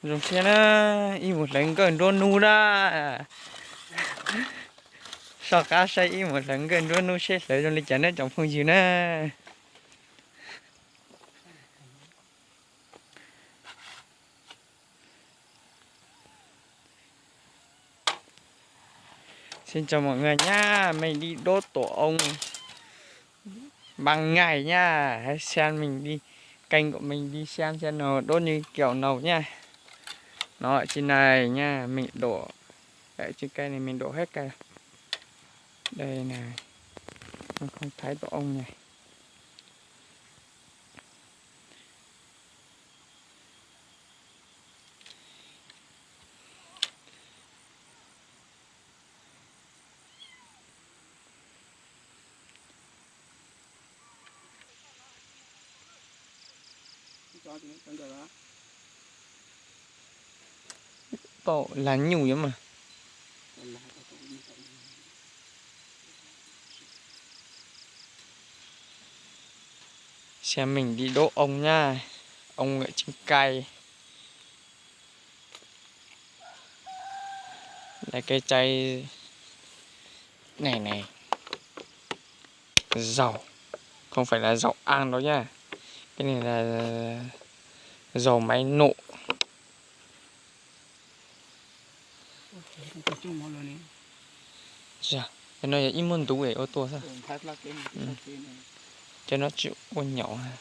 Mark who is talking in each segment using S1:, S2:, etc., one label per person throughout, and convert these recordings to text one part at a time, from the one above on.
S1: Dùng xe nó y một lần gần đôn nu ra sao cá xây y một lần gần đôn nu xe lấy rồi chả nó trong phương gì nữa. Xin chào mọi người nha, mình đi đốt tổ ong bằng ngày nha. Hãy xem mình đi kênh của mình đi xem nó đốt như kiểu nấu nha. Nó ở trên này nha, mình đổ ở trên cây này mình đổ hết cây. Đây này, không thấy tổ ong này. Tổ là nhiều lắm mà. Xem mình đi đỗ ong nha. Ong ở trên cây. Là cây chay này này. Dầu. Không phải là dầu ăn đâu nha. Cái này là dầu máy nổ. Dạ, cái này là ít môn tú để ô tô sao? Cho nó chịu con nhỏ ha.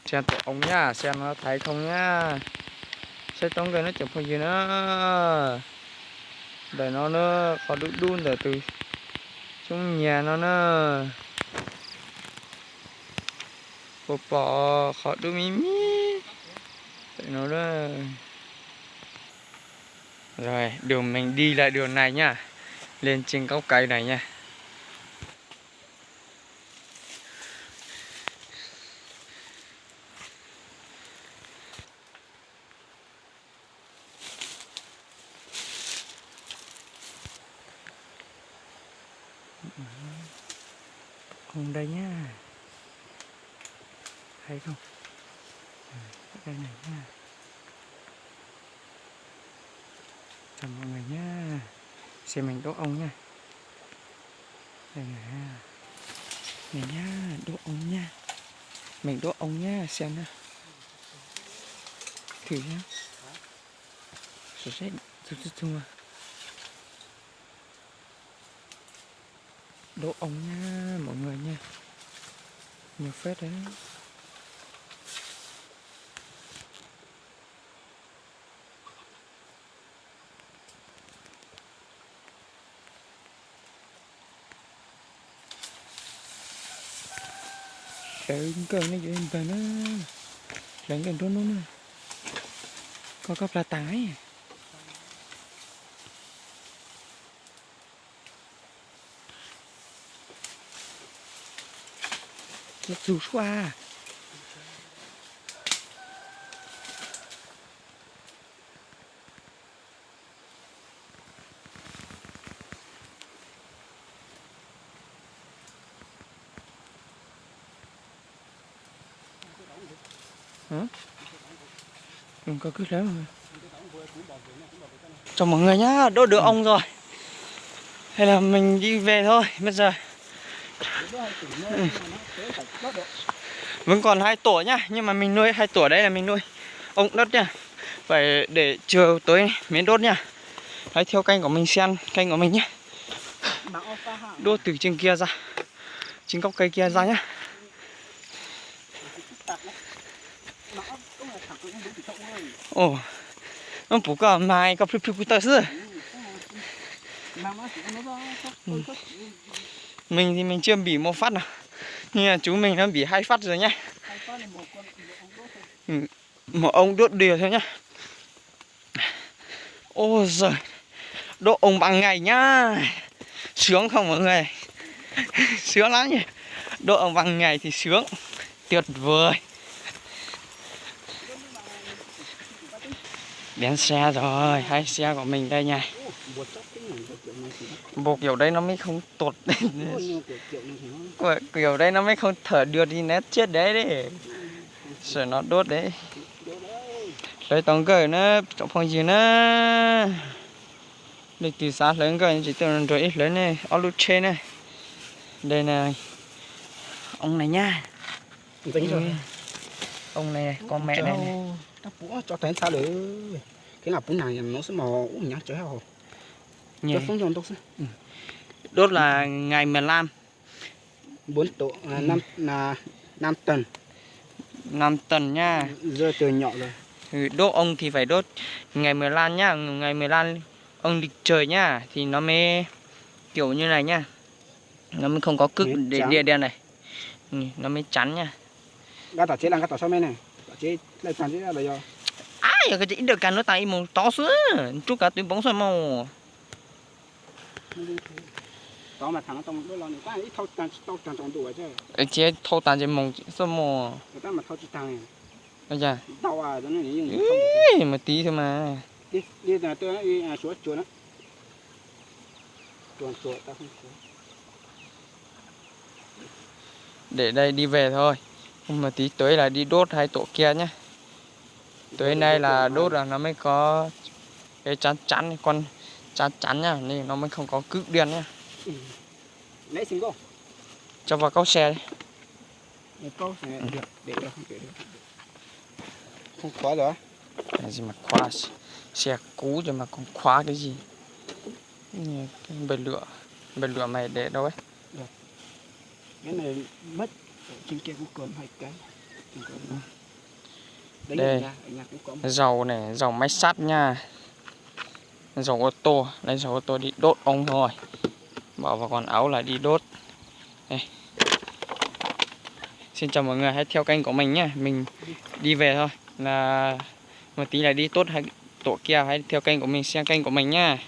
S1: Xem tổ ong nhá, xem nó thấy không nhá. Sẽ tông cái nó chẳng phải gì nữa. Để nó khó đun để từ trong nhà nó bỏ khó đun mí mí. Để nó rồi, đường mình đi lại đường này nhá. Lên trên gốc cây này nha. Không đây nhá. Thấy không? Đây này nha. Chào mọi người nha. Xem mình đỗ ong nha. Đây nè. Này nha, đỗ ong nha. Mình đỗ ong nha, xem nha. Thử nhá. Rồi sẽ thua. Đỗ ong nha mọi người nha. Nhiều phết đấy. Lớn cơn nó dễ bà nó. Lớn cơn trốn nó nè. Có cắp là tái. Nó rủ xoa. Hả? Không có cứ lớn rồi. Chào mọi người nhá, đốt được ong rồi. Hay là mình đi về thôi, bây giờ. Vẫn còn 2 tổ nhá, nhưng mà mình nuôi 2 tổ đấy là mình nuôi ong đất nha. Phải để chiều tối mới đốt nha. Đấy, theo kênh của mình xem kênh của mình nhé. Đốt từ trên kia ra, trên gốc cây kia ra nhá. Ồ, nó bố cả mai có phức phức tơ sư. Mình thì mình chưa bị một phát nào, nhưng mà chú mình nó bị 2 phát rồi nhá. Một ông đốt đều thôi nhá. Ôi giời, độ ong bằng ngày nhá. Sướng không mọi người? Sướng lắm nhỉ. Độ ong bằng ngày thì sướng, tuyệt vời. Đến xe rồi, hai xe của mình đây nha. Bộ kiểu đây nó mới không tột. Kiểu đây nó mới không thở được đi nét chết đấy đấy. Sợ nó đốt đấy. Lấy tông cởi nó trong phòng gì nó. Để từ xa lớn cởi chỉ tưởng rồi ít lớn này, ở lúc trên này. Đây này. Ông này nha. Ông này, con mẹ này này.
S2: Nó búa cho tên sao được. Cái nào bún này nó sẽ mò uống nhá trời hầu. Đốt phong tròn tốt xí.
S1: Đốt là ngày 15.
S2: 4 tổ 5 tấn.
S1: 5 tấn nha.
S2: Giờ từ nhỏ rồi.
S1: Đốt ông thì phải đốt ngày 15 nhá, ngày 15 ông lịch trời nhá thì nó mới kiểu như này nhá. Nó mới không có cực để địa đen này. Nó mới chắn nha.
S2: Gà tỏ chế là gà tỏ sao mấy này. Tỏ chế lại toàn chế là do.
S1: Ai cái chỉ được cả nó tay một to sữa. Chút cả túi bóng xoay màu.
S2: Đó mà thằng nó trong đôi lon này, ít thâu tàn trong tủ chứ.
S1: Chế thâu tàn chế mông xoay màu.
S2: Người ta mà thâu chỉ tàn này.
S1: Bây giờ.
S2: Đau à, cho nên là dùng
S1: mà tí thôi mà.
S2: Đi là tôi đi xuống chuột đó. Chuột ta không xuống.
S1: Để đây đi về thôi. Nhưng mà tí tới là đi đốt hai tổ kia nhá. Tới nay là đốt là nó mới có cái chắn con chắn nhá, nên nó mới không có cực điên nhá.
S2: Lấy xin cô.
S1: Cho vào cốc xe đi.
S2: Câu sẽ được, để được. Không khóa rồi.
S1: Cái gì mà khóa xe cũ rồi mà còn khóa cái gì? Cái bật lửa mày để đâu ấy?
S2: Được. Cái này mất trên kia cũng còn 2 cái.
S1: Đây, dầu này, dầu máy sắt nha. Dầu ô tô, lấy dầu ô tô đi đốt ông thôi. Bỏ vào con áo là đi đốt. Đây. Xin chào mọi người, hãy theo kênh của mình nhé. Mình đi về thôi. Là một tí là đi tốt hay tổ kia, hãy theo kênh của mình, xem kênh của mình nha.